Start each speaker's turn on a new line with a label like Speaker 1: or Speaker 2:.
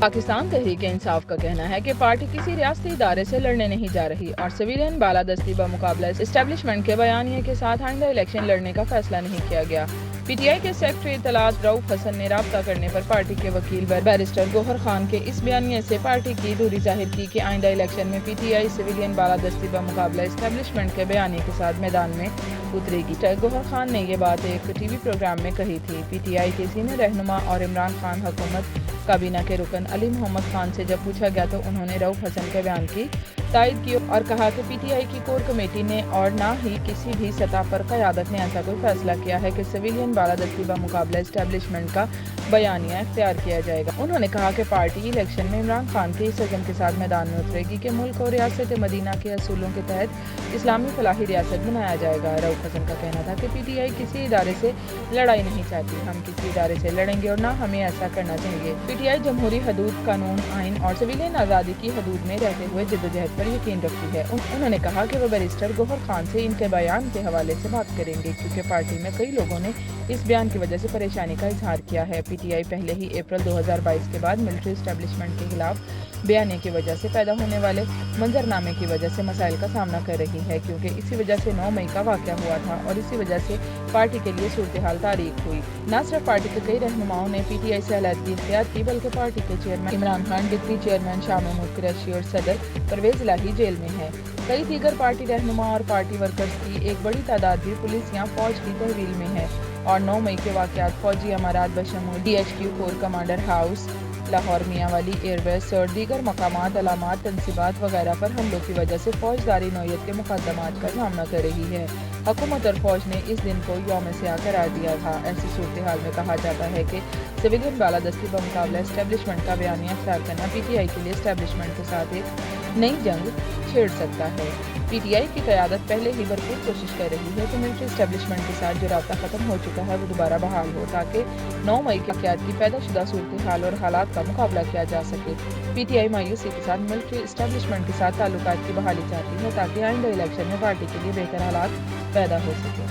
Speaker 1: پاکستان تحریک انصاف کا کہنا ہے کہ پارٹی کسی ریاستی ادارے سے لڑنے نہیں جا رہی اور سویلین بالادستی بمقابلہ اسٹیبلشمنٹ کے بیانیے کے ساتھ آئندہ الیکشن لڑنے کا فیصلہ نہیں کیا گیا۔ پی ٹی آئی کے سیکرٹری اطلاعات رؤف حسن نے رابطہ کرنے پر پارٹی کے وکیل بیرسٹر گوہر خان کے اس بیانیے سے پارٹی کی دوری ظاہر کی کہ آئندہ الیکشن میں پی ٹی آئی سویلین بالادستی بمقابلہ اسٹیبلشمنٹ کے بیانیے کے ساتھ میدان میں اترے گی۔ گوہر خان نے یہ بات ایک ٹی وی پروگرام میں کہی تھی۔ پی ٹی آئی کے سینئر رہنما اور عمران خان حکومت کابینہ کے رکن علی محمد خان سے جب پوچھا گیا تو انہوں نے رؤف حسن کے بیان کی تائید کی اور کہا کہ پی ٹی آئی کی کور کمیٹی نے اور نہ ہی کسی بھی سطح پر قیادت نے ایسا کوئی فیصلہ کیا ہے کہ سویلین بالادستی بمقابلہ اسٹیبلشمنٹ کا بیانیہ اختیار کیا جائے گا۔ انہوں نے کہا کہ پارٹی الیکشن میں عمران خان کے اس عزم کے ساتھ میدان میں اترے گی کہ ملک اور ریاست مدینہ کے اصولوں کے تحت اسلامی فلاحی ریاست بنایا جائے گا۔ رؤف حسن کا کہنا تھا کہ پی ٹی آئی کسی ادارے سے لڑائی نہیں چاہتی، ہم کسی ادارے سے لڑیں گے اور نہ ہمیں ایسا کرنا چاہیے۔ پی ٹی آئی جمہوری حدود، قانون، آئین اور سویلین آزادی کی حدود میں رہتے ہوئے جدوجہد پر یقین رکھتی ہے۔ انہوں نے کہا کہ وہ بیرسٹر گوہر خان سے ان کے بیان کے حوالے سے بات کریں گے کیونکہ پارٹی میں کئی لوگوں نے اس بیان کی وجہ سے پریشانی کا اظہار کیا ہے۔ پی ٹی آئی پہلے ہی اپریل 2022 کے بعد ملٹری اسٹیبلشمنٹ کے خلاف بیانیے کی وجہ سے پیدا ہونے والے منظرنامے کی وجہ سے مسائل کا سامنا کر رہی ہے کیونکہ اسی وجہ سے 9 مئی کا واقعہ ہوا تھا اور اسی وجہ سے پارٹی کے لیے صورتحال تاریک ہوئی۔ نہ صرف پارٹی کے کئی رہنماؤں نے پی ٹی آئی سے علیحدگی اختیار کی بلکہ پارٹی کے chairman Imran Khan, deputy chairman Shah Mahmood Qureshi اور صدر پرویز الہی جیل میں ہیں۔ کئی دیگر پارٹی رہنما اور پارٹی ورکرز کی ایک بڑی تعداد بھی پولیس یا فوج کی تحویل میں ہے اور 9 مئی کے واقعات فوجی امارات بشمول D H Q corps commander house, Lahore Mianwali air base اور دیگر مقامات، علامات، تنصیبات وغیرہ پر حملوں کی وجہ سے فوجداری نوعیت کے مقدمات کا سامنا کر رہی ہے۔ حکومت اور فوج نے اس دن کو یوم سیاہ قرار دیا تھا۔ ایسی صورتحال میں کہا جاتا ہے کہ سویلین بالادستی بمقابلہ اسٹیبلشمنٹ کا بیانیہ اختیار کرنا پی ٹی آئی کے لیے اسٹیبلشمنٹ کے ساتھ ایک نئی جنگ چھیڑ سکتا ہے۔ پی ٹی آئی کی قیادت پہلے ہی بھرپور کوشش کر رہی ہے کہ ملٹری اسٹیبلشمنٹ کے ساتھ جو رابطہ ختم ہو چکا ہے وہ دوبارہ بحال ہو تاکہ 9 مئی کے واقعات کی پیدا شدہ صورتحال اور حالات کا مقابلہ کیا جا سکے۔ پی ٹی آئی مایوسی کے ساتھ ملٹری اسٹیبلشمنٹ کے ساتھ تعلقات کی بحالی چاہتی ہے تاکہ آئندہ الیکشن میں پارٹی کے لیے بہتر حالات پیدا ہو سکے۔